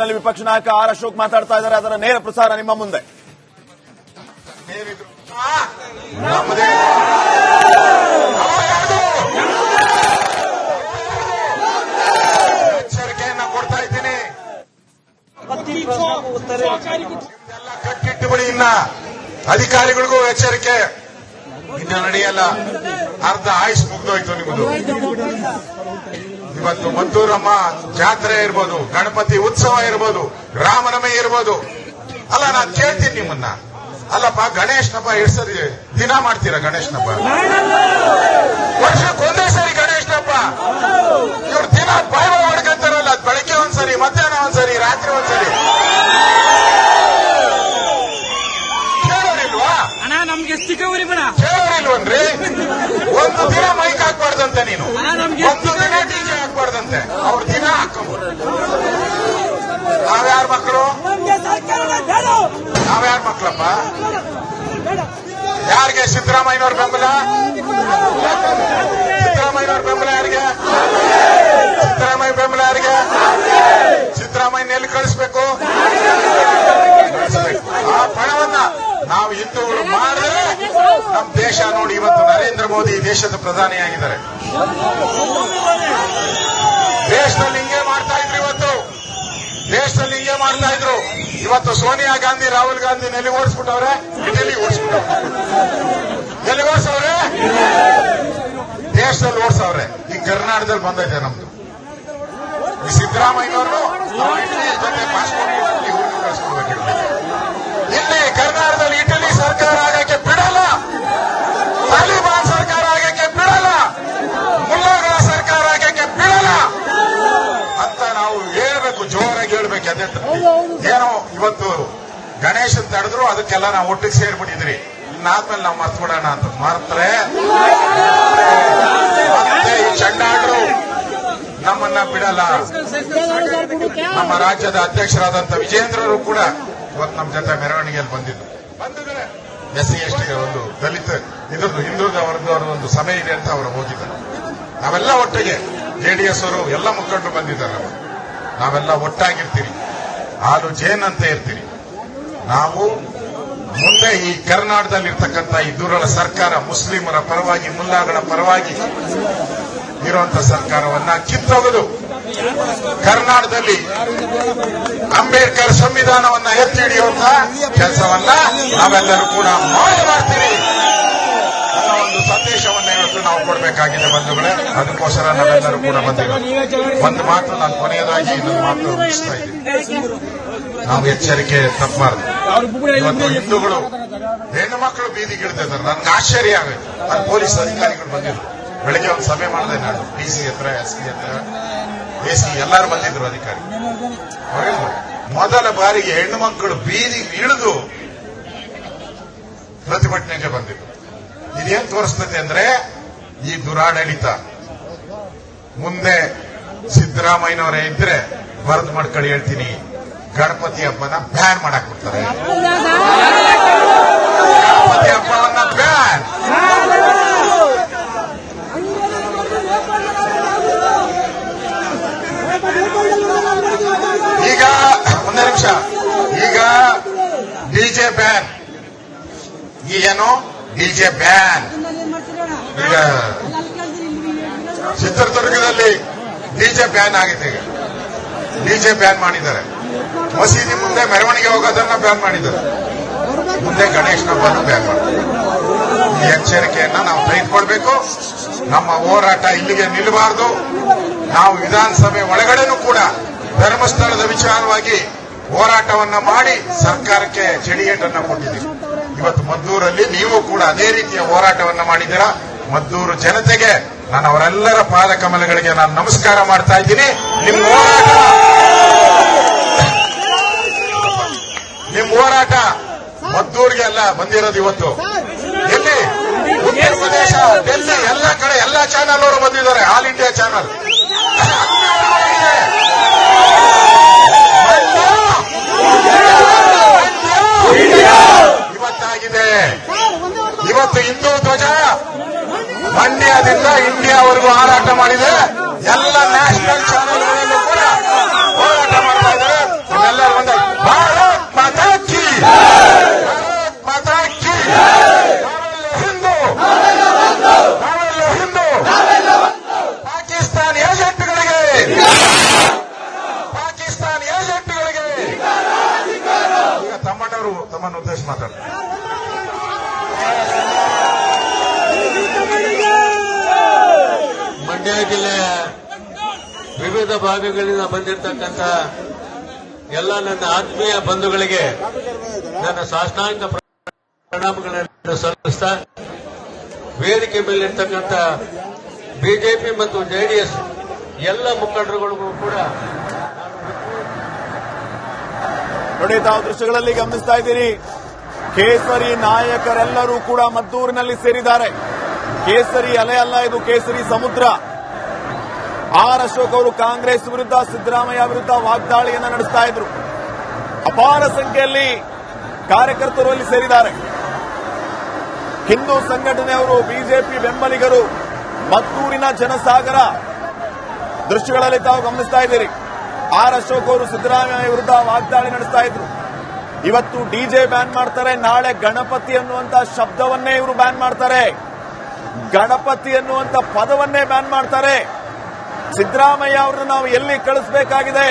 ವಿಪಕ್ಷ ನಾಯಕ ಆರ್ ಅಶೋಕ್ ಮಾತಾಡ್ತಾ ಇದ್ದಾರೆ. ಅದರ ನೇರ ಪ್ರಸಾರ ನಿಮ್ಮ ಮುಂದೆ. ಎಚ್ಚರಿಕೆಯನ್ನ ಕೊಡ್ತಾ ಇದ್ದೀನಿ. ಎಲ್ಲ ಕಟ್ಟಿಟ್ಟುಬಿಡಿ. ಇನ್ನ ಅಧಿಕಾರಿಗಳಿಗೂ ಎಚ್ಚರಿಕೆ. ಇನ್ನು ನಡೆಯಲ್ಲ. ಅರ್ಧ ಆಯುಷ್ ಮುಗ್ದೋಯ್ತು ನಿಮ್ಮದು. ಇವತ್ತು ಮದ್ದೂರಮ್ಮ ಜಾತ್ರೆ ಇರ್ಬೋದು, ಗಣಪತಿ ಉತ್ಸವ ಇರ್ಬೋದು, ರಾಮನವಮಿ ಇರ್ಬೋದು. ಅಲ್ಲ, ನಾನು ಕೇಳ್ತೀನಿ ನಿಮ್ಮನ್ನ, ಅಲ್ಲಪ್ಪ ಗಣೇಶನಪ್ಪ ಎಷ್ಟು ಸರಿ ದಿನ ಮಾಡ್ತೀರಾ? ಗಣೇಶನಪ್ಪ ವರ್ಷಕ್ಕೆ ಒಂದೇ ಸರಿ ಗಣೇಶನಪ್ಪ. ಇವ್ರು ದಿನ ಬಾಯ್ ಹೊಡ್ಕೊಂತಾರಲ್ಲ, ಬೆಳಗ್ಗೆ ಒಂದ್ಸರಿ, ಮಧ್ಯಾಹ್ನ ಒಂದ್ಸರಿ, ರಾತ್ರಿ ಒಂದ್ಸರಿ. ಕೇಳೋರಿಲ್ವಾ? ಕೇಳೋರಿಲ್ವನ್ರಿ? ಒಂದು ದಿನ ಮೈಕ್ ಹಾಕ್ಬಾರ್ದಂತೆ ನೀನು, ಒಂದು ದಿನ ಡಿಜೆ ಹಾಕ್ಬಾರ್ದಂತೆ. ಅವ್ರ ದಿನ ಹಾಕೊಂಡು ನಾವ್ಯಾರ ಮಕ್ಕಳು? ನಾವ್ಯಾರ ಮಕ್ಕಳಪ್ಪ? ಯಾರಿಗೆ? ಸಿದ್ದರಾಮಯ್ಯನವ್ರ ಬೆಂಬಲ? ಸಿದ್ದರಾಮಯ್ಯನವ್ರ ಬೆಂಬಲ ಯಾರಿಗೆ? ಸಿದ್ದರಾಮಯ್ಯ ಬೆಂಬಲ ಯಾರಿಗೆ? ಸಿದ್ದರಾಮಯ್ಯನ ಎಲ್ಲಿ ಕಳಿಸ್ಬೇಕು? ಆ ಪಣವನ್ನ ನಾವು ಹಿಂದೂಗಳು ಮಾಡಿದ್ರೆ ನಮ್ಮ ದೇಶ ನೋಡಿ, ಇವತ್ತು ನರೇಂದ್ರ ಮೋದಿ ದೇಶದ ಪ್ರಧಾನಿಯಾಗಿದ್ದಾರೆ. ದೇಶದಲ್ಲಿ ಹಿಂಗೆ ಮಾಡ್ತಾ ಇದ್ರು. ಇವತ್ತು ದೇಶದಲ್ಲಿ ಹಿಂಗೆ ಮಾಡ್ತಾ ಇದ್ರು. ಇವತ್ತು ಸೋನಿಯಾ ಗಾಂಧಿ, ರಾಹುಲ್ ಗಾಂಧಿ ಎಲ್ಲಿ ಓಡಿಸ್ಬಿಟ್ಟವ್ರೆ? ಇಟಲಿ ಓಡಿಸ್ಬಿಟ್ಟವ್ರೆ. ಎಲ್ಲಿ ಓಡಿಸವ್ರೆ? ದೇಶದಲ್ಲಿ ಓಡಿಸವ್ರೆ. ಈ ಕರ್ನಾಟಕದಲ್ಲಿ ಬಂದೈತೆ ನಮ್ದು. ಈ ಸಿದ್ದರಾಮಯ್ಯನವರು ಇಟಲಿ ಜೊತೆ ಪಾಸ್ಪೋರ್ಟ್ ಊರಿಗೆ ಕಳಿಸ್ಕೊಡ್ಬೇಕು. ಇಲ್ಲಿ ಕರ್ನಾಟಕದಲ್ಲಿ ಇಟಲಿ ಸರ್ಕಾರ ಆಗಕ್ಕೆ ಬಿಡಲ್ಲ, ತಾಲಿಬಾನ್ ಸರ್ಕಾರ ಆಗಕ್ಕೆ ಬಿಡಲ್ಲ, ಮುಲ್ಲಾಗಳ ಸರ್ಕಾರ ಆಗಕ್ಕೆ ಬಿಡಲ್ಲ ಅಂತ ನಾವು ಹೇಳ್ಬೇಕು, ಜೋರಾಗಿ ಹೇಳ್ಬೇಕು. ಅದೇ ಏನೋ ಇವತ್ತು ಗಣೇಶನ್ ತಡೆದ್ರು, ಅದಕ್ಕೆಲ್ಲ ನಾವು ಒಟ್ಟಿಗೆ ಸೇರ್ಬಿಟ್ಟಿದ್ರಿ. ಇನ್ನಾದ್ಮೇಲೆ ನಾವು ಮರ್ತ್ಬಿಡೋಣ ಅಂತ ಮರ್ತ್ರೆ ಮತ್ತೆ ಈ ಚಂಡಾಡರು ನಮ್ಮನ್ನ ಬಿಡಲ್ಲ. ನಮ್ಮ ರಾಜ್ಯದ ಅಧ್ಯಕ್ಷರಾದಂತ ವಿಜೇಂದ್ರರು ಕೂಡ ಇವತ್ತು ನಮ್ಮ ಜೊತೆ ಮೆರವಣಿಗೆಯಲ್ಲಿ ಬಂದಿದ್ದಾರೆ. SC ST ಒಂದು ದಲಿತ ಇದ್ರದ್ದು ಹಿಂದುಳಿದ ವರ್ಗದವರ ಒಂದು ಸಭೆ ಇದೆ ಅಂತ ಅವರು ಹೋಗಿದ್ದಾರೆ. ನಾವೆಲ್ಲ ಒಟ್ಟಿಗೆ JDS ಅವರು ಎಲ್ಲ ಮುಖಂಡರು ಬಂದಿದ್ದಾರೆ. ನಾವೆಲ್ಲ ಒಟ್ಟಾಗಿರ್ತೀವಿ, ಹಾಲು ಜೇನಂತೆ ಇರ್ತೀವಿ. ನಾವು ಮುಂದೆ ಈ ಕರ್ನಾಟಕದಲ್ಲಿರ್ತಕ್ಕಂಥ ಈ ದುರ್ಬಲ ಸರ್ಕಾರ, ಮುಸ್ಲಿಮರ ಪರವಾಗಿ, ಮುಲ್ಲಾಗಳ ಪರವಾಗಿ ಇರುವಂತ ಸರ್ಕಾರವನ್ನ ಕಿತ್ತೊಗೆದು ಕರ್ನಾಟಕದಲ್ಲಿ ಅಂಬೇಡ್ಕರ್ ಸಂವಿಧಾನವನ್ನ ಎತ್ತಿ ಹಿಡಿಯುವಂತ ಕೆಲಸವನ್ನ ನಾವೆಲ್ಲರೂ ಕೂಡ ಮಾಡ್ತೀವಿ ಅನ್ನೋ ಒಂದು ಸಂದೇಶವನ್ನ ಇವತ್ತು ನಾವು ಕೊಡಬೇಕಾಗಿದೆ ಬಂಧುಗಳೇ. ಅದಕ್ಕೋಸ್ಕರ ನಾವೆಲ್ಲರೂ ಕೂಡ ಬಂದಿದ್ದೀವಿ. ಒಂದು ಮಾತು ನಾನು ಕೊನೆಯದಾಗಿ ಇನ್ನೊಂದು ಮಾತು ಮುಗಿಸ್ತಾ ಇದ್ದೀನಿ. ನಾವು ಎಚ್ಚರಿಕೆ ತಪ್ಪಬಾರದು. ಇವತ್ತು ಹಿಂದೂಗಳು ಹೆಣ್ಣು ಮಕ್ಕಳು ಬೀದಿಗಿಡ್ತಿದ್ದಾರೆ. ನನ್ಗೆ ಆಶ್ಚರ್ಯ ಆಗುತ್ತೆ. ಅಲ್ಲಿ ಪೊಲೀಸ್ ಅಧಿಕಾರಿಗಳು ಬಂದಿದ್ರು. ಬೆಳಗ್ಗೆ ಒಂದು ಸಭೆ ಮಾಡಿದೆ ನಾನು. DC ಹತ್ರ, SP ಹತ್ರ, AC ಎಲ್ಲರೂ ಬಂದಿದ್ರು ಅಧಿಕಾರಿ. ಮೊದಲ ಬಾರಿಗೆ ಹೆಣ್ಣು ಮಕ್ಕಳು ಬೀದಿ ಇಳಿದು ಪ್ರತಿಭಟನೆಗೆ ಬಂದಿದ್ರು. ಇದೇನ್ ತೋರಿಸ್ತದೆ ಅಂದ್ರೆ ಈ ದುರಾಡಳಿತ ಮುಂದೆ ಸಿದ್ದರಾಮಯ್ಯನವರೇ ಇದ್ರೆ ಬರೆದು ಮಾಡ್ಕೊಳ್ಳಿ, ಹೇಳ್ತೀನಿ, ಗಣಪತಿ ಹಬ್ಬನ ಬ್ಯಾನ್ ಮಾಡಕ್ ಬಿಡ್ತಾರೆ. ಗಣಪತಿ ಹಬ್ಬವನ್ನ ಬ್ಯಾನ್. ಈಗ ಒಂದೇ ನಿಮಿಷ. ಈಗ DJ ಬ್ಯಾನ್. ಈಗೇನು DJ ಬ್ಯಾನ್. ಈಗ ಚಿತ್ರದುರ್ಗದಲ್ಲಿ DJ ಬ್ಯಾನ್ ಆಗಿದೆ. ಈಗ DJ ಬ್ಯಾನ್ ಮಾಡಿದ್ದಾರೆ. ಮಸೀದಿ ಮುಂದೆ ಮೆರವಣಿಗೆ ಹೋಗೋದನ್ನ ಬ್ಯಾನ್ ಮಾಡಿದ್ದಾರೆ. ಮುಂದೆ ಗಣೇಶನ ಹಬ್ಬವನ್ನು ಬ್ಯಾನ್ ಮಾಡ್ತಾರೆ. ಈ ಎಚ್ಚರಿಕೆಯನ್ನ ನಾವು ತೆಗೆದುಕೊಳ್ಬೇಕು. ನಮ್ಮ ಹೋರಾಟ ಇಲ್ಲಿಗೆ ನಿಲ್ಲಬಾರದು. ನಾವು ವಿಧಾನಸಭೆ ಒಳಗಡೆನೂ ಕೂಡ ಧರ್ಮಸ್ಥಳದ ವಿಚಾರವಾಗಿ ಹೋರಾಟವನ್ನ ಮಾಡಿ ಸರ್ಕಾರಕ್ಕೆ ಚೆಡಿಯೇಟನ್ನ ಕೊಟ್ಟಿದ್ದೀವಿ. ಇವತ್ತು ಮದ್ದೂರಲ್ಲಿ ನೀವು ಕೂಡ ಅದೇ ರೀತಿಯ ಹೋರಾಟವನ್ನ ಮಾಡಿದ್ದೀರಾ. ಮದ್ದೂರು ಜನತೆಗೆ ನಾನು ಅವರೆಲ್ಲರ ಪಾದ ಕಮಲಗಳಿಗೆ ನಾನು ನಮಸ್ಕಾರ ಮಾಡ್ತಾ ಇದ್ದೀನಿ. ನಿಮ್ಮ ಹೋರಾಟ ಮದ್ದೂರಿಗೆ ಅಲ್ಲ ಬಂದಿರೋದು. ಇವತ್ತು ಎಲ್ಲಿ? ಉತ್ತರ ಪ್ರದೇಶ, ಡೆಲ್ಲಿ, ಎಲ್ಲ ಕಡೆ ಎಲ್ಲ ಚಾನಲ್ ಅವರು ಬಂದಿದ್ದಾರೆ. ಆಲ್ ಇಂಡಿಯಾ ಚಾನಲ್ ಇವತ್ತಾಗಿದೆ. ಇವತ್ತು ಹಿಂದೂ ಧ್ವಜ ಮಂಡ್ಯದಿಂದ ಇಂಡಿಯಾವರೆಗೂ ಹಾರಾಟ ಮಾಡಿದೆ. ಎಲ್ಲ ನ್ಯಾಷನಲ್ ಚಾನೆಲ್ಗಳಲ್ಲೂ ಕೂಡ ಹೋರಾಟ ಮಾಡ್ತಾ ಇದ್ದಾರೆ. ಅವರು ತಮ್ಮನ್ನು ಉದ್ದೇಶ ಮಾತಾಡ್ತಾರೆ. ಮಂಡ್ಯ ಜಿಲ್ಲೆಯ ವಿವಿಧ ಭಾಗಗಳಿಂದ ಬಂದಿರತಕ್ಕಂಥ ಎಲ್ಲ ನನ್ನ ಆತ್ಮೀಯ ಬಂಧುಗಳಿಗೆ ನನ್ನ ಸಾಷ್ಟಾಂಗ ಪ್ರಣಾಮಗಳನ್ನು ಸಲ್ಲಿಸ್ತಾ ವೇದಿಕೆ ಮೇಲಿರ್ತಕ್ಕಂಥ ಬಿಜೆಪಿ ಮತ್ತು ಜೆಡಿಎಸ್ ಎಲ್ಲ ಮುಖಂಡರುಗಳಿಗೂ ಕೂಡ ನೋಡಿ, ತಾವು ದೃಶ್ಯಗಳಲ್ಲಿ ಗಮನಿಸ್ತಾ ಇದ್ದೀರಿ. ಕೇಸರಿ ನಾಯಕರೆಲ್ಲರೂ ಕೂಡ ಮದ್ದೂರಿನಲ್ಲಿ ಸೇರಿದ್ದಾರೆ. ಕೇಸರಿ ಅಲೆ ಅಲ್ಲ, ಇದು ಕೇಸರಿ ಸಮುದ್ರ. ಆರ್ ಅಶೋಕ್ ಅವರು ಕಾಂಗ್ರೆಸ್ ವಿರುದ್ಧ, ಸಿದ್ದರಾಮಯ್ಯ ವಿರುದ್ಧ ವಾಗ್ದಾಳಿಯನ್ನು ನಡೆಸ್ತಾ ಇದ್ರು. ಅಪಾರ ಸಂಖ್ಯೆಯಲ್ಲಿ ಕಾರ್ಯಕರ್ತರು ಅಲ್ಲಿ ಸೇರಿದ್ದಾರೆ. ಹಿಂದೂ ಸಂಘಟನೆಯವರು, ಬಿಜೆಪಿ ಬೆಂಬಲಿಗರು, ಮದ್ದೂರಿನ ಜನಸಾಗರ ದೃಶ್ಯಗಳಲ್ಲಿ ತಾವು ಗಮನಿಸ್ತಾ ಇದ್ದೀರಿ. ಆರ್ ಅಶೋಕ್ ಅವರು ಸಿದ್ದರಾಮಯ್ಯ ವಿರುದ್ಧ ವಾಗ್ದಾಳಿ ನಡೆಸ್ತಾ ಇದ್ರು. ಇವತ್ತು ಡಿಜೆ ಬ್ಯಾನ್ ಮಾಡ್ತಾರೆ, ನಾಳೆ ಗಣಪತಿ ಅನ್ನುವಂತ ಶಬ್ದವನ್ನೇ ಇವರು ಬ್ಯಾನ್ ಮಾಡ್ತಾರೆ, ಗಣಪತಿ ಅನ್ನುವಂತ ಪದವನ್ನೇ ಬ್ಯಾನ್ ಮಾಡ್ತಾರೆ. ಸಿದ್ದರಾಮಯ್ಯ ಅವರನ್ನು ನಾವು ಎಲ್ಲಿ ಕಳಿಸಬೇಕಾಗಿದೆ?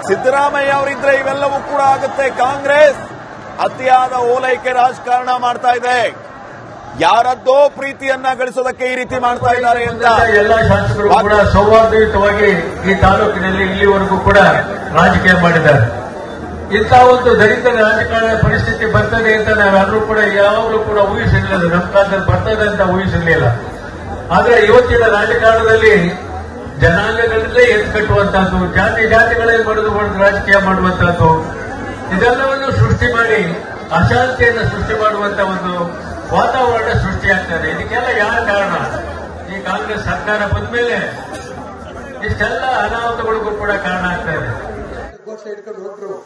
ಸಿದ್ದರಾಮಯ್ಯ ಅವರಿದ್ರೆ ಇವೆಲ್ಲವೂ ಕೂಡ ಆಗುತ್ತೆ. ಕಾಂಗ್ರೆಸ್ ಅತಿಯಾದ ಓಲೈಕೆ ರಾಜಕಾರಣ ಮಾಡ್ತಾ ಇದೆ. ಯಾರದ್ದೋ ಪ್ರೀತಿಯನ್ನ ಗಳಿಸೋದಕ್ಕೆ ಈ ರೀತಿ ಮಾಡ್ತಾ ಇದ್ದಾರೆ ಅಂತ ಎಲ್ಲ ಶಾಸಕರು ಕೂಡ ಸೌಹಾರ್ದಯುತವಾಗಿ ಈ ತಾಲೂಕಿನಲ್ಲಿ ಇಲ್ಲಿವರೆಗೂ ಕೂಡ ರಾಜಕೀಯ ಮಾಡಿದ್ದಾರೆ. ಇಂತಹ ಒಂದು ದಲಿತ ರಾಜಕಾರಣ ಪರಿಸ್ಥಿತಿ ಬರ್ತದೆ ಅಂತ ನಾವೆಲ್ಲರೂ ಕೂಡ ಯಾವಾಗಲೂ ಕೂಡ ಊಹಿಸಿರಲಿಲ್ಲ. ನಮ್ಮ ಕಾಲದಲ್ಲಿ ಬರ್ತದೆ ಅಂತ ಊಹಿಸಿರಲಿಲ್ಲ. ಆದ್ರೆ ಇವತ್ತಿನ ರಾಜಕಾರಣದಲ್ಲಿ ಜನಾಂಗಗಳಲ್ಲೇ ಎದ್ದು ಕಟ್ಟುವಂತಹದ್ದು, ಜಾತಿಗಳೇ ಬಡಿದು ರಾಜಕೀಯ ಮಾಡುವಂತಹದ್ದು, ಇದೆಲ್ಲವನ್ನು ಸೃಷ್ಟಿ ಮಾಡಿ ಅಶಾಂತಿಯನ್ನು ಸೃಷ್ಟಿ ಮಾಡುವಂತಹ ಒಂದು ವಾತಾವರಣ ಸೃಷ್ಟಿಯಾಗ್ತದೆ. ಇದಕ್ಕೆಲ್ಲ ಯಾರ ಕಾರಣ? ಈ ಕಾಂಗ್ರೆಸ್ ಸರ್ಕಾರ ಬಂದ ಮೇಲೆ ಇಷ್ಟೆಲ್ಲ ಅನಾಹುತಗಳಿಗೂ ಕೂಡ ಕಾರಣ ಆಗ್ತಾ ಇದೆ. ಇಟ್ಕೊಂಡು ಹೊರಟರು.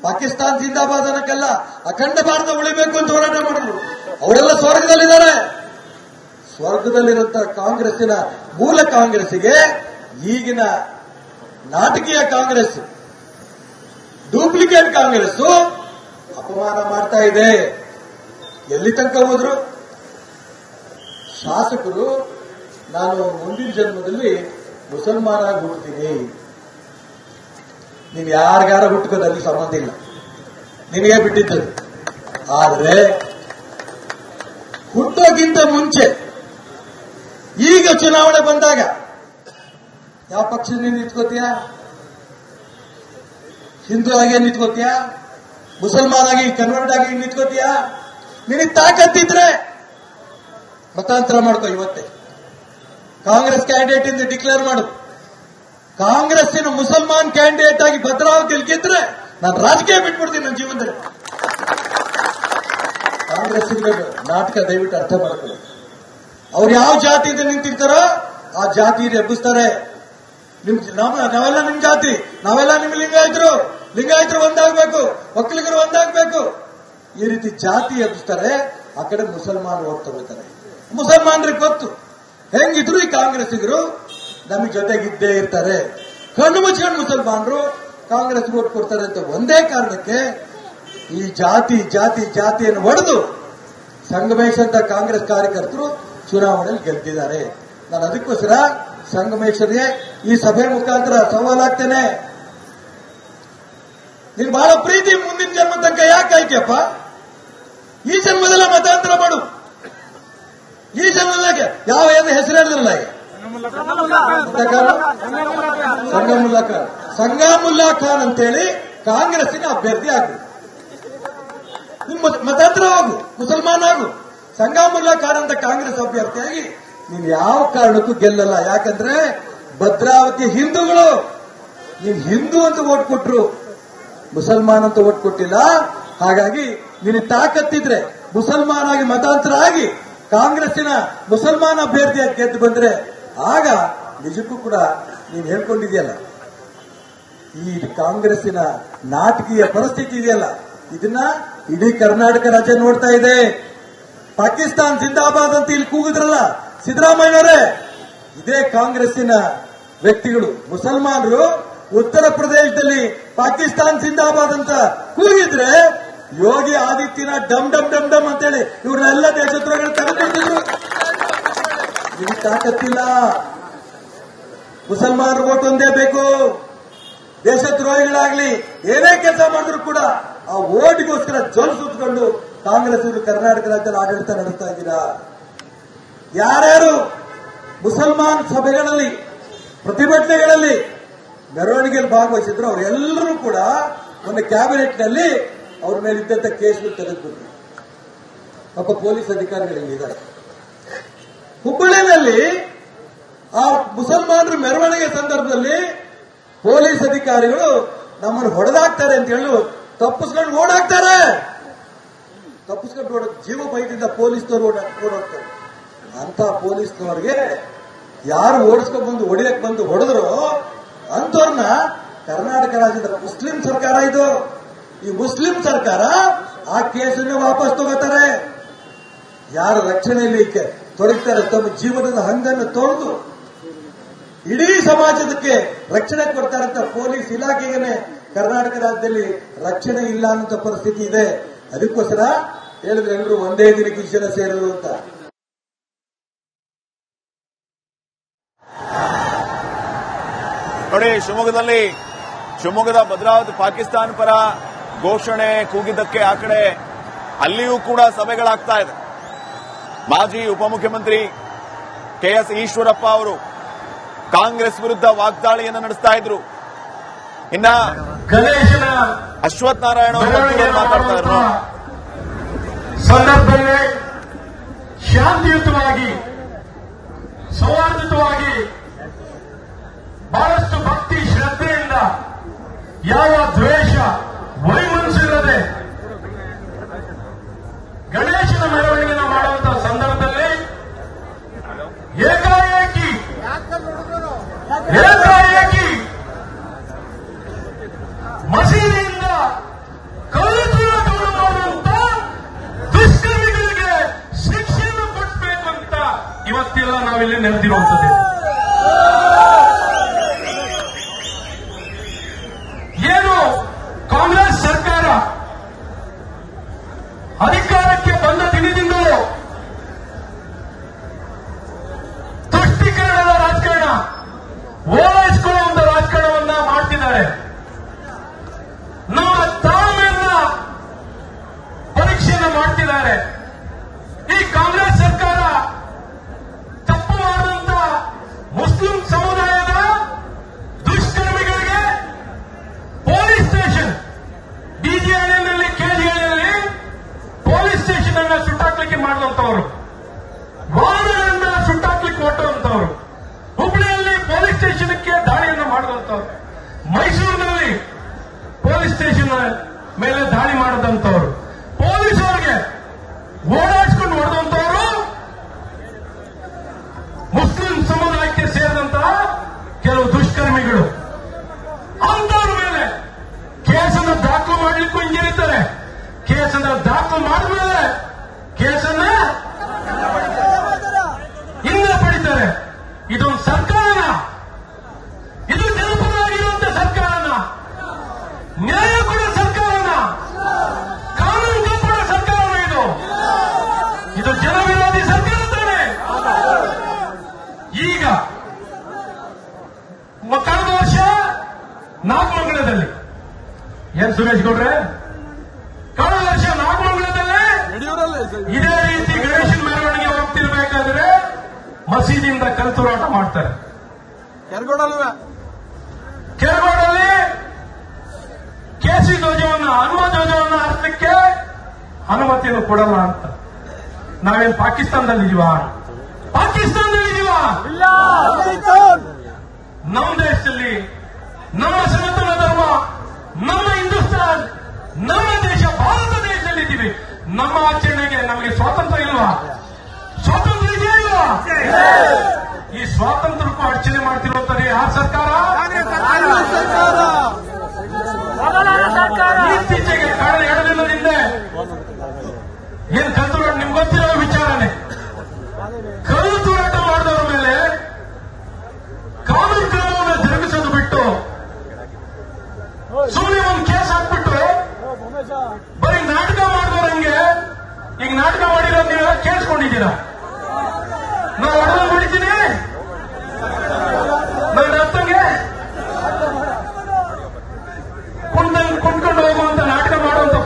ಪಾಕಿಸ್ತಾನ ಜಿಂದಾಬಾದ್ ಅನ್ನಕ್ಕೆಲ್ಲ ಅಖಂಡ ಭಾರತ ಉಳಿಬೇಕು ಅಂತ ಹೋರಾಟ ಮಾಡಿದ್ರು. ಅವರೆಲ್ಲ ಸ್ವರ್ಗದಲ್ಲಿದ್ದಾರೆ. ಸ್ವರ್ಗದಲ್ಲಿರುವಂತ ಕಾಂಗ್ರೆಸ್ಸಿನ ಮೂಲ ಕಾಂಗ್ರೆಸ್ಸಿಗೆ ಈಗಿನ ನಾಟಕೀಯ ಕಾಂಗ್ರೆಸ್, ಡೂಪ್ಲಿಕೇಟ್ ಕಾಂಗ್ರೆಸ್ ಅಪಮಾನ ಮಾಡ್ತಾ ಇದೆ. ಎಲ್ಲಿ ತನಕ ಹೋದ್ರು? ಶಾಸಕರು ನಾನು ಮುಂದಿನ ಜನ್ಮದಲ್ಲಿ ಮುಸಲ್ಮಾನಾಗಿ ಹುಟ್ಟುತ್ತೀನಿ, ನೀನು ಯಾರಿಗಾರ ಹುಟ್ಟುಕೋದಲ್ಲಿ ಸಂಬಂಧ ಇಲ್ಲ, ನಿನಗೆ ಬಿಟ್ಟಿದ್ದು. ಆದರೆ ಹುಟ್ಟೋಕ್ಕಿಂತ ಮುಂಚೆ ಈಗ ಚುನಾವಣೆ ಬಂದಾಗ ಯಾವ ಪಕ್ಷದಿಂದ ನಿಂತ್ಕೋತೀಯ? ಹಿಂದೂ ಆಗಿ ನಿಂತ್ಕೋತೀಯ? ಮುಸಲ್ಮಾನ್ ಆಗಿ ಕನ್ವರ್ಟ್ ಆಗಿ ನಿಂತ್ಕೋತೀಯ? ನಿನಗೆ ತಾಕತ್ತಿದ್ರೆ ಮತಾಂತರ ಮಾಡ್ಕೋ. ಇವತ್ತೇ ಕಾಂಗ್ರೆಸ್ ಕ್ಯಾಂಡಿಡೇಟ್ ಇಂದ ಡಿಕ್ಲೇರ್ ಮಾಡು. ಕಾಂಗ್ರೆಸ್ಸಿನ ಮುಸಲ್ಮಾನ್ ಕ್ಯಾಂಡಿಡೇಟ್ ಆಗಿ ಭದ್ರಾವತಿ ಗೆದ್ರೆ ನಾನು ರಾಜಕೀಯ ಬಿಟ್ಬಿಡ್ತೀನಿ ನನ್ನ ಜೀವನದಲ್ಲಿ. ಕಾಂಗ್ರೆಸ್ಸಿನ ನಾಟಕ ದಯವಿಟ್ಟು ಅರ್ಥ ಮಾಡ್ಕೊಳ್ಳಿ. ಅವ್ರು ಯಾವ ಜಾತಿಯಿಂದ ನಿಂತಿರ್ತಾರೋ ಆ ಜಾತಿಯಿಂದ ಎಬ್ಬಿಸ್ತಾರೆ. ನಾವೆಲ್ಲ ನಿಮ್ ಜಾತಿ, ನಾವೆಲ್ಲ ನಿಮ್ ಲಿಂಗಾಯತರು ಒಂದಾಗಬೇಕು, ಒಕ್ಕಲಿಗರು ಒಂದಾಗಬೇಕು, ಈ ರೀತಿ ಜಾತಿ ಎಬ್ಬಿಸ್ತಾರೆ. ಆ ಕಡೆ ಮುಸಲ್ಮಾನರು ಓಟ್ ತಗೋತಾರೆ. ಮುಸಲ್ಮಾನರಿಗೆ ಗೊತ್ತು ಹೆಂಗಿದ್ರು ಈ ಕಾಂಗ್ರೆಸ್ಸಿಗರು ನಮಗೆ ಜೊತೆಗಿದ್ದೇ ಇರ್ತಾರೆ. ಕಣ್ಣು ಮುಚ್ಕೊಂಡು ಮುಸಲ್ಮಾನರು ಕಾಂಗ್ರೆಸ್ ಓಟ್ ಕೊಡ್ತಾರೆ ಅಂತ ಒಂದೇ ಕಾರಣಕ್ಕೆ ಈ ಜಾತಿಯನ್ನು ಹೊಡೆದು ಸಂಗಮೇಶ್ ಅಂತ ಕಾಂಗ್ರೆಸ್ ಕಾರ್ಯಕರ್ತರು ಚುನಾವಣೆಯಲ್ಲಿ ಗೆದ್ದಿದ್ದಾರೆ. ನಾನು ಅದಕ್ಕೋಸ್ಕರ ಸಂಗಮೇಶ್ವರಿಗೆ ಈ ಸಭೆ ಮುಖಾಂತರ ಸವಾಲಾಗ್ತೇನೆ. ನೀನು ಬಹಳ ಪ್ರೀತಿ, ಮುಂದಿನ ಜನ್ಮ ತನಕ ಯಾಕೆ ಆಯ್ಕೆಯಪ್ಪ? ಈ ಜನ್ಮದಲ್ಲ ಮತಾಂತರ ಮಾಡು. ಈ ಜನ್ಮದಾಗ ಯಾವ ಹೆಸರು ಹೇಳಿದ್ರಲ್ಲ, ಸಂಗಮುಲ್ಲಾ ಖಾನ್ ಅಂತೇಳಿ ಕಾಂಗ್ರೆಸ್ಸಿನ ಅಭ್ಯರ್ಥಿ ಆಗ್ಬೇಕು. ನಿಮ್ಮ ಮತಾಂತರ ಹೋಗು, ಮುಸಲ್ಮಾನ್ ಆಗು. ಸಂಗಮುಲ್ಲಾ ಖಾನ್ ಅಂತ ಕಾಂಗ್ರೆಸ್ ಅಭ್ಯರ್ಥಿಯಾಗಿ ನೀನು ಯಾವ ಕಾರಣಕ್ಕೂ ಗೆಲ್ಲಲ್ಲ. ಯಾಕಂದ್ರೆ ಭದ್ರಾವತಿ ಹಿಂದೂಗಳು ನೀನು ಹಿಂದೂ ಅಂತ ಓಟ್ ಕೊಟ್ರು, ಮುಸಲ್ಮಾನ್ ಅಂತ ಓಟ್ ಕೊಟ್ಟಿಲ್ಲ. ಹಾಗಾಗಿ ನಿನಗೆ ತಾಕತ್ತಿದ್ರೆ ಮುಸಲ್ಮಾನ್ ಆಗಿ ಮತಾಂತರ ಆಗಿ ಕಾಂಗ್ರೆಸ್ಸಿನ ಮುಸಲ್ಮಾನ್ ಅಭ್ಯರ್ಥಿಯಾಗಿ ಗೆದ್ದು ಬಂದ್ರೆ ಆಗ ನಿಜಕ್ಕೂ ಕೂಡ ನೀನು ಹೇಳ್ಕೊಂಡಿದೆಯಲ್ಲ, ಈ ಕಾಂಗ್ರೆಸ್ಸಿನ ನಾಟಕೀಯ ಪರಿಸ್ಥಿತಿ ಇದೆಯಲ್ಲ, ಇದನ್ನ ಇಡೀ ಕರ್ನಾಟಕ ರಾಜ್ಯ ನೋಡ್ತಾ ಇದೆ. ಪಾಕಿಸ್ತಾನ್ ಜಿಂದಾಬಾದ್ ಅಂತ ಇಲ್ಲಿ ಕೂಗಿದ್ರಲ್ಲ ಸಿದ್ದರಾಮಯ್ಯನವರೇ, ಇದೇ ಕಾಂಗ್ರೆಸ್ಸಿನ ವ್ಯಕ್ತಿಗಳು ಮುಸಲ್ಮಾನರು ಉತ್ತರ ಪ್ರದೇಶದಲ್ಲಿ ಪಾಕಿಸ್ತಾನ್ ಜಿಂದಾಬಾದ್ ಅಂತ ಕೂಗಿದ್ರೆ ಯೋಗಿ ಆದಿತ್ಯನಾಥ್ ಡಮ್ ಡಮ್ ಡಮ್ ಡಮ್ ಅಂತೇಳಿ ಇವ್ರನ್ನೆಲ್ಲ ದೇಶದ್ರೋಹಿಗಳು ತೆಗೆದುಕೊಳ್ತಿದ್ರು. ನಿಮಗೆ ತಾಕತ್ತಿಲ್ಲ. ಮುಸಲ್ಮಾನರು ಓಟ್ ಒಂದೇ ಬೇಕು. ದೇಶದ್ರೋಹಿಗಳಾಗ್ಲಿ ಏನೇ ಕೆಲಸ ಮಾಡಿದ್ರು ಕೂಡ ಆ ಓಟ್ಗೋಸ್ಕರ ಜೋಲ್ ಸುತ್ತಕೊಂಡು ಕಾಂಗ್ರೆಸ್ ಕರ್ನಾಟಕ ರಾಜ್ಯದಲ್ಲಿ ಆಡಳಿತ ನಡೆಸ್ತಾ ಇದ್ದೀರಾ? ಯಾರ್ಯಾರು ಮುಸಲ್ಮಾನ್ ಸಭೆಗಳಲ್ಲಿ, ಪ್ರತಿಭಟನೆಗಳಲ್ಲಿ, ಮೆರವಣಿಗೆಯಲ್ಲಿ ಭಾಗವಹಿಸಿದ್ರು ಅವರೆಲ್ಲರೂ ಕೂಡ ಒಂದು ಕ್ಯಾಬಿನೆಟ್ ನಲ್ಲಿ ಅವ್ರ ಮೇಲೆ ಇದ್ದಂತ ಕೇಸ್ಗಳು ತೆಗೆದುಬಿಟ್ರು. ಪಾಪ ಪೊಲೀಸ್ ಅಧಿಕಾರಿಗಳಿದ್ದಾರೆ. ಹುಬ್ಬಳ್ಳಿಯಲ್ಲಿ ಆ ಮುಸಲ್ಮಾನರು ಮೆರವಣಿಗೆ ಸಂದರ್ಭದಲ್ಲಿ ಪೊಲೀಸ್ ಅಧಿಕಾರಿಗಳು ನಮ್ಮನ್ನು ಹೊಡೆದಾಕ್ತಾರೆ ಅಂತ ಹೇಳಿ ತಪ್ಪಿಸ್ಕೊಂಡು ಓಡಾಕ್ತಾರೆ. ತಪ್ಪಿಸ್ಕೊಂಡು ಜೀವ ಭಯದಿಂದ ಪೊಲೀಸ್ನವರು ಓಡೋಗ್ತಾರೆ. ಅಂತ ಪೊಲೀಸ್ನವ್ರಿಗೆ ಯಾರು ಓಡಿಸ್ಕೊಂಡ್ ಬಂದು ಹೊಡಿಯಕ್ ಬಂದು ಹೊಡೆದ್ರು ಅಂತವ್ರನ್ನ ಕರ್ನಾಟಕ ರಾಜ್ಯದ ಮುಸ್ಲಿಂ ಸರ್ಕಾರ ಇದು. ಈ ಮುಸ್ಲಿಂ ಸರ್ಕಾರ ಆ ಕೇಸನ್ನು ವಾಪಸ್ ತಗೋತಾರೆ. ಯಾರ ರಕ್ಷಣೆಯಲ್ಲಿ ತೊಡಗ್ತಾರೆ, ತಮ್ಮ ಜೀವನದ ಹಂಗನ್ನು ತೊಳೆದು ಇಡೀ ಸಮಾಜಕ್ಕೆ ರಕ್ಷಣೆ ಕೊಡ್ತಾರಂತ ಪೊಲೀಸ್ ಇಲಾಖೆಗೆ ಕರ್ನಾಟಕ ರಾಜ್ಯದಲ್ಲಿ ರಕ್ಷಣೆ ಇಲ್ಲ ಅನ್ನೋ ಪರಿಸ್ಥಿತಿ ಇದೆ. ಅದಕ್ಕೋಸ್ಕರ ಹೇಳಿದ್ರೆ ಎಲ್ಲರೂ ಒಂದೇ ದಿನಕ್ಕೆ ಇಷ್ಟು ಜನ ಸೇರಲು ಅಂತ. ನೋಡಿ, ಶಿವಮೊಗ್ಗದ ಭದ್ರಾವತಿ ಪಾಕಿಸ್ತಾನ ಪರ ಘೋಷಣೆ ಕೂಗಿದ್ದಕ್ಕೆ ಆ ಕಡೆ ಅಲ್ಲಿಯೂ ಕೂಡ ಸಭೆಗಳಾಗ್ತಾ ಇದೆ. ಮಾಜಿ ಉಪಮುಖ್ಯಮಂತ್ರಿ ಕೆಎಸ್ ಈಶ್ವರಪ್ಪ ಅವರು ಕಾಂಗ್ರೆಸ್ ವಿರುದ್ಧ ವಾಗ್ದಾಳಿಯನ್ನು ನಡೆಸ್ತಾ ಇದ್ರು. ಇನ್ನ ಗಣೇಶನ ಅಶ್ವಥ್ ನಾರಾಯಣ ಅವರು ಮಾತಾಡ್ತಾ ಇದ್ರು. ಸಂದರ್ಭದಲ್ಲಿ ಶಾಂತಿಯುತವಾಗಿ, ಸೌಹಾರ್ದಯುತವಾಗಿ, ಬಹಳಷ್ಟು ಭಕ್ತಿ ಶ್ರದ್ಧೆಯಿಂದ, ಯಾವ ದ್ವೇಷ ವೈಮನಸ್ಸಿಲ್ಲದೆ ಗಣೇಶನ ಮೆರವಣಿಗೆಯನ್ನು ಮಾಡುವಂತಹ ಸಂದರ್ಭದಲ್ಲಿ ಏಕಾಏಕಿ ಮಸೀದಿಯಿಂದ ಕಲ್ಲು ತೂರಾಟವನ್ನು ಮಾಡುವಂತ ದುಷ್ಕರ್ಮಿಗಳಿಗೆ ಶಿಕ್ಷೆಯನ್ನು ಕೊಡಬೇಕಂತ ಇವತ್ತೆಲ್ಲ ನಾವಿಲ್ಲಿ ನೆರೆದಿರುವಂತದ್ದು. ಏನು ಕಾಂಗ್ರೆಸ್ ಸರ್ಕಾರ ಅಧಿಕಾರಕ್ಕೆ ಬಂದ ದಿನದಿಂದಲೂ ತುಷ್ಟೀಕರಣದ ರಾಜಕಾರಣ, ಓಲೈಸಿಕೊಳ್ಳುವಂತ ರಾಜಕಾರಣವನ್ನ ಮಾಡ್ತಿದ್ದಾರೆ. ನಮ್ಮ ತಾಳ್ಮೆಯನ್ನ ಪರೀಕ್ಷೆಯನ್ನು ಮಾಡ್ತಿದ್ದಾರೆ. ಈ ಕಾಂಗ್ರೆಸ್ ಸರ್ಕಾರ ತಪ್ಪು ಮಾಡಿದಂತ ಮುಸ್ಲಿಂ ಸಮುದಾಯದ ದುಷ್ಕರ್ಮಿಗಳಿಗೆ ಪೊಲೀಸ್ ಸ್ಟೇಷನ್, ಡಿಜಿಹಳ್ಳಿಯಲ್ಲಿ, ಕೆಜಿಹಳ್ಳಿಯಲ್ಲಿ ಪೊಲೀಸ್ ಸ್ಟೇಷನ್ ಅನ್ನ ಸುಟ್ಟಾಕ್ಲಿಕ್ಕೆ ಮಾಡಿದಂತವರು, ವಾಹನಗಳನ್ನ ಸುಟ್ಟಾಕ್ಲಿಕ್ಕೆ ಹೊಟ್ಟಂತವರು, ಹುಬ್ಬಳ್ಳಿಯಲ್ಲಿ ಪೊಲೀಸ್ ಸ್ಟೇಷನ್ಗೆ ದಾಳಿಯನ್ನು ಮಾಡಿದಂತವರು, ಮೈಸೂರಿನಲ್ಲಿ ಪೊಲೀಸ್ ಸ್ಟೇಷನ್ ಮೇಲೆ ದಾಳಿ ಮಾಡಿದಂತವರು, ಪೊಲೀಸರಿಗೆ ಓಡಾಡಿಸಿಕೊಂಡು ಹೊಡೆದಂತವರು ಮುಸ್ಲಿಂ ಸಮುದಾಯಕ್ಕೆ ಸೇರಿದಂತಹ ಕೆಲವು ದುಷ್ಕರ್ಮಿಗಳು. ಅಂತವ್ರ ಮೇಲೆ ಕೇಸನ್ನು ದಾಖಲು ಮಾಡಲಿಕ್ಕೂ ಹಿಂಜರಿತಾರೆ. ಕೇಸನ್ನು ದಾಖಲು ಮಾಡಿದ್ಮೇಲೆ ಕೇಸನ್ನ ಹಿಂದೆ ಪಡಿತಾರೆ. ಇದೊಂದು ಸರ್ಕಾರನ, ಇದು ಜನಪರವಾಗಿರುವಂತ ಸರ್ಕಾರನ, ನ್ಯಾಯ ಕೊಡೋ ಸರ್ಕಾರನ, ಕಾನೂನು ಕಾಪಾಡೋ ಸರ್ಕಾರನ, ಇದು ಜನ ವಿರೋಧಿ ಸರ್ಕಾರ ತಾನೆ. ಈಗ ಕಳೆದ ವರ್ಷ ನಾಗಮಂಗಲದಲ್ಲಿ ಏನ್ ಸುರೇಶ್ ಗೌಡ್ರೆ, ಕಳೆದ ವರ್ಷ ನಾಗಮಂಗಲದಲ್ಲಿ ಇದೇ ರೀತಿ ಗಣೇಶನ ಮೆರವಣಿಗೆ ಹೋಗ್ತಿರ್ಬೇಕಾದ್ರೆ ಮಸೀದಿಯಿಂದ ಕಲ್ತೂರಾಟ ಮಾಡ್ತಾರೆ. ಕೆರಗೋಡಲ್ಲಿ ಕೇಸರಿ ಧ್ವಜವನ್ನ, ಹನುಮ ಧ್ವಜವನ್ನ ಹಾರಿಸಲಿಕ್ಕೆ ಅನುಮತಿಯನ್ನು ಕೊಡಲ್ಲ ಅಂತ. ನಾವೇನ್ ಪಾಕಿಸ್ತಾನದಲ್ಲಿದ್ದೀವಾ? ನಮ್ಮ ದೇಶದಲ್ಲಿ, ನಮ್ಮ ಸನಾತನ ಧರ್ಮ, ನಮ್ಮ ಹಿಂದೂಸ್ತಾನ್, ನಮ್ಮ ದೇಶ ಭಾರತ ದೇಶದಲ್ಲಿ ಇದ್ದೀವಿ. ನಮ್ಮ ಆಚರಣೆಗೆ ನಮಗೆ ಸ್ವಾತಂತ್ರ್ಯ ಇಲ್ವಾ? ಸ್ವಾತಂತ್ರ್ಯ ಇದೆಯಾ ಇಲ್ವಾ? ಈ ಸ್ವಾತಂತ್ರ್ಯಕ್ಕೂ ಅಡಚಣೆ ಮಾಡ್ತಿರುವಂತದ್ದು ಯಾರ ಸರ್ಕಾರ? ಇತ್ತೀಚೆಗೆ ಕಳೆದ 2 ದಿನದ ಹಿಂದೆ ಏನ್ ಕಲ್ತೂರಾಟ, ನಿಮ್ಗೆ ಗೊತ್ತಿರೋ ವಿಚಾರನೆ. ಕಲ್ಲು ತೂರಾಟ ಮಾಡಿದವರ ಮೇಲೆ ಕಾನೂನು ಕ್ರಮವನ್ನು ಜರುಗಿಸೋದು ಬಿಟ್ಟು ಸುಮ್ಮನೆ ಒಂದು ಕೇಸ್ ಹಾಕ್ಬಿಟ್ಟು ಬರೀ ನಾಟಕ ಮಾಡಿದವರಂಗೆ, ಈಗ ನಾಟಕ ಮಾಡಿರೋದು ನೀವೆಲ್ಲ ಕೇಳಿಸ್ಕೊಂಡಿದ್ದೀರಾ. ನಾವು ಹೊಡೆದ ಮಾಡಿದ್ದೀನಿ, ನನ್ನ ಅರ್ಥಂಗೆ ಕುಂಡ್ಕೊಂಡು ಹೋಗುವಂತ ನಾಟಕ ಮಾಡುವಂತ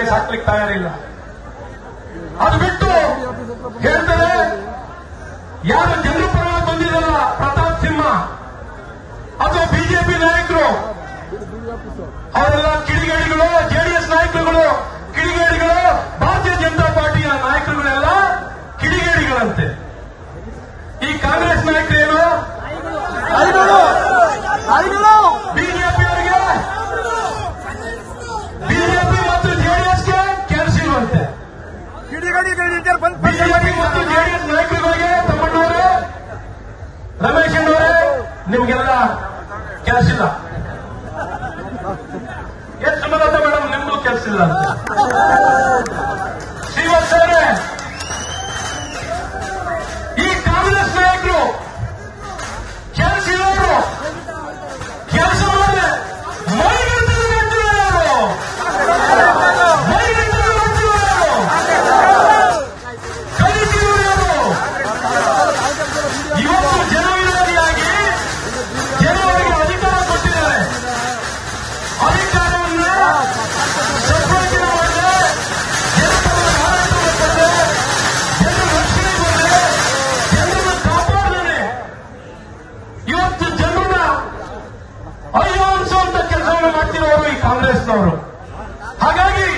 ಸರ್ಕಾರಕ್ಕೆ ಸಾಕ್ಲಿಕ್ಕೆ ತಯಾರಿಲ್ಲ. ಅದು ಬಿಟ್ಟು ಹೇಳ್ತಾರೆ ಯಾರು ಜನರ ಪರವಾಗಿ ಬಂದಿರಲ್ಲ ಪ್ರತಾಪ್ ಸಿಂಹ ಅಥವಾ ಬಿಜೆಪಿ ನಾಯಕರು ಅವರೆಲ್ಲ ಕಿಡಿಗೇಡಿಗಳು, ಜೆಡಿಎಸ್ ನಾಯಕರುಗಳು ಕಿಡಿಗೇಡಿಗಳು, ಭಾರತೀಯ ಜನತಾ ಪಾರ್ಟಿಯ ನಾಯಕರುಗಳೆಲ್ಲ ಕಿಡಿಗೇಡಿಗಳಂತೆ. ಈ ಕಾಂಗ್ರೆಸ್ ನಾಯಕರೇನು ಬಿಜೆಪಿಯವರಿಗೆ, ಬಿಜೆಪಿ ಮತ್ತು ಜೆಡಿಎಸ್ಗೆ ಕೆಲಸಿರುವಂತೆ. ಬಿಜೆಪಿ ಮತ್ತು ಜೆಡಿಎಸ್ ನಾಯಕರುಗಳಿಗೆ ತಮ್ಮಣ್ಣವರೇ, ರಮೇಶ್ ಅವರೇ, ನಿಮ್ಗೆಲ್ಲ ಕೆಲಸಿಲ್ಲ. ಎಷ್ಟು ಸುಮಲತಾ ಮೇಡಮ್ ನಿಮ್ಗೂ ಕೆಲಸಿಲ್ಲ ಅಂತ. ಶ್ರೀವತ್ಸ ಅವರೇ, ಈ ಕಾಂಗ್ರೆಸ್ ನಾಯಕರು ಕೆಲಸಿರೋರು ಕೆಲಸ ಮಾಡಿದ್ರೆ ಮೈಗಂಟಲು ಮಾಡ್ತಿರೋರು, ಮೈಗಂಟಲು ಮಾಡ್ತಿರೋರು, ಕಲಿತಿರೋರು ಇವತ್ತು ಜನವಿರೋಧಿಯಾಗಿ ಜನರಿಗೆ ಅಧಿಕಾರ ಕೊಟ್ಟಿದ್ದಾರೆ. ಅಧಿಕಾರವನ್ನ ಸದ್ಬಳಕೆ ಮಾಡದೆ, ಜನರನ್ನು ಆಡಳಿತ ಮಾಡದೆ, ಜನರ ರಕ್ಷಣೆ ಮಾಡದೆ, ಜನರನ್ನು ಕಾಪಾಡದೆ ಇವತ್ತು ಜನರನ್ನ ಅಯ್ಯೋ ಅನ್ಸುವಂತ ಕೆಲಸವನ್ನು ಮಾಡ್ತಿರೋರು ಈ ಕಾಂಗ್ರೆಸ್ನವರು. ಹಾಗಾಗಿ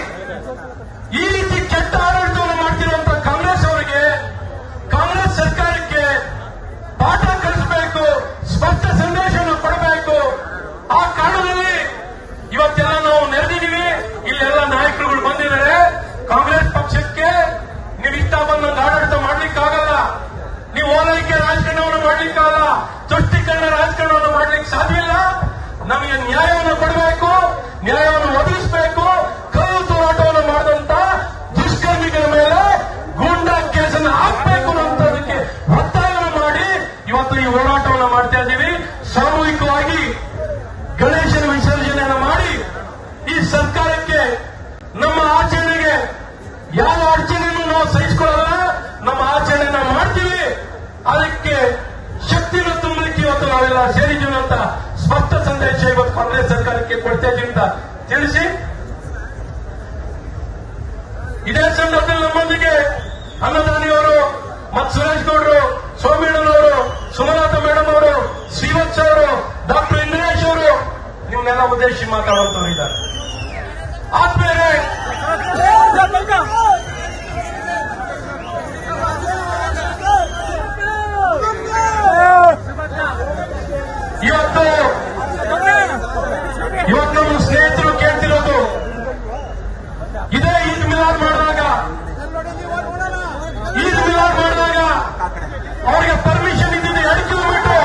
ಈ ರೀತಿ ಕೆಟ್ಟ ಆಡಳಿತವನ್ನು ಮಾಡ್ತಿರುವಂತ ಕಾಂಗ್ರೆಸ್ ಅವರಿಗೆ, ಕಾಂಗ್ರೆಸ್ ಸರ್ಕಾರಕ್ಕೆ ಪಾಠ ಕಲಿಸಬೇಕು, ಸ್ಪಷ್ಟ ಸಂದೇಶವನ್ನು ಕೊಡಬೇಕು. ಆ ಕಾರಣದಲ್ಲಿ ಇವತ್ತೆಲ್ಲ ನಾವು ನೆರೆದಿದ್ದೀವಿ. ಇಲ್ಲೆಲ್ಲ ನಾಯಕರುಗಳು ಬಂದಿದ್ದಾರೆ. ಕಾಂಗ್ರೆಸ್ ಪಕ್ಷಕ್ಕೆ ನೀವು ಇಷ್ಟ ಬಂದಂತ ಆಡಳಿತ ಮಾಡ್ಲಿಕ್ಕಾಗಲ್ಲ, ನೀವು ಓಲೈಕೆ ರಾಜಕಾರಣವನ್ನು ಮಾಡ್ಲಿಕ್ಕಾಗಲ್ಲ, ತುಷ್ಟೀಕರಣ ರಾಜಕಾರಣವನ್ನು ಮಾಡ್ಲಿಕ್ಕೆ ಸಾಧ್ಯವಿಲ್ಲ. ನಮಗೆ ನ್ಯಾಯವನ್ನು ಕೊಡಬೇಕು, ನ್ಯಾಯವನ್ನು ಒದಗಿಸಬೇಕು. ಕಲ್ಲು ತೂರಾಟವನ್ನು ಮಾಡಿದಂತ ದುಷ್ಕರ್ಮಿಗಳ ಮೇಲೆ ಗೂಂಡಾ ಕೇಸನ್ನು ಹಾಕಬೇಕು ಅನ್ನೋದಕ್ಕೆ ಒತ್ತಾಯವನ್ನು ಮಾಡಿ ಇವತ್ತು ಈ ಹೋರಾಟವನ್ನು ಮಾಡ್ತಾ ಇದ್ದೀವಿ. ಸಾಮೂಹಿಕವಾಗಿ ಗಣೇಶನ ವಿಸರ್ಜನೆಯನ್ನು ಮಾಡಿ ಈ ಸರ್ಕಾರಕ್ಕೆ, ನಮ್ಮ ಆಚರಣೆಗೆ ಯಾವ ಅಡಚಣೆಯನ್ನು ನಾವು ಸಹಿಸಿಕೊಳ್ಳಲ್ಲ, ನಮ್ಮ ಆಚರಣೆಯನ್ನ ಮಾಡ್ತೀವಿ. ಅದಕ್ಕೆ ಶಕ್ತಿಯನ್ನು ತುಂಬಲಿಕ್ಕೆ ಇವತ್ತು ನಾವೆಲ್ಲ ಸೇರಿದ್ದೀವಿ ಅಂತ ಸ್ಪಷ್ಟ ಸಂದೇಶ ಇವತ್ತು ಕಾಂಗ್ರೆಸ್ ಸರ್ಕಾರಕ್ಕೆ ಕೊಡ್ತಾ ಇದ್ದೀವಿ ಅಂತ ತಿಳಿಸಿ, ಇದೇ ಸಂದರ್ಭದಲ್ಲಿ ನಮ್ಮೊಂದಿಗೆ ಅನ್ನದಾನಿಯವರು ಮತ್ತು ಸುರೇಶ್ ಗೌಡರು, ಸೋಮೇಣ್ಣನವರು, ಸುಮಲತಾ ಮೇಡಮ್ ಅವರು, ಶ್ರೀವತ್ಸ ಅವರು, ಡಾಕ್ಟರ್ ಇಂದ್ರೇಶ್ ಅವರು ನಿಮ್ಮನ್ನೆಲ್ಲ ಉದ್ದೇಶಿಸಿ ಮಾತಾಡುವಂತವರಿದ್ದಾರೆ. ಆದ್ಮೇಲೆ ಇವತ್ತು ನಮ್ಮ ಸ್ನೇಹಿತರು ಕೇಳ್ತಿರೋದು, ಇದೇ ಈದ್ ಮಿಲಾದ್ ಮಾಡಿದಾಗ ಅವರಿಗೆ ಪರ್ಮಿಷನ್ ಇದ್ದಿದ್ದು 2 ಕಿಲೋಮೀಟರ್.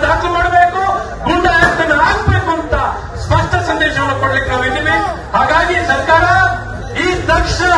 ದಾಖಲು ಮಾಡಬೇಕು, ಗೂಂಡಾ ಆಕ್ಟ್ ಅನ್ನು ಹಾಕಬೇಕು ಅಂತ ಸ್ಪಷ್ಟ ಸಂದೇಶವನ್ನು ಕೊಡ್ಲಿಕ್ಕೆ ನಾವಿದ್ದೀವಿ. ಹಾಗಾಗಿ ಸರ್ಕಾರ ಈ ತಕ್ಷಣ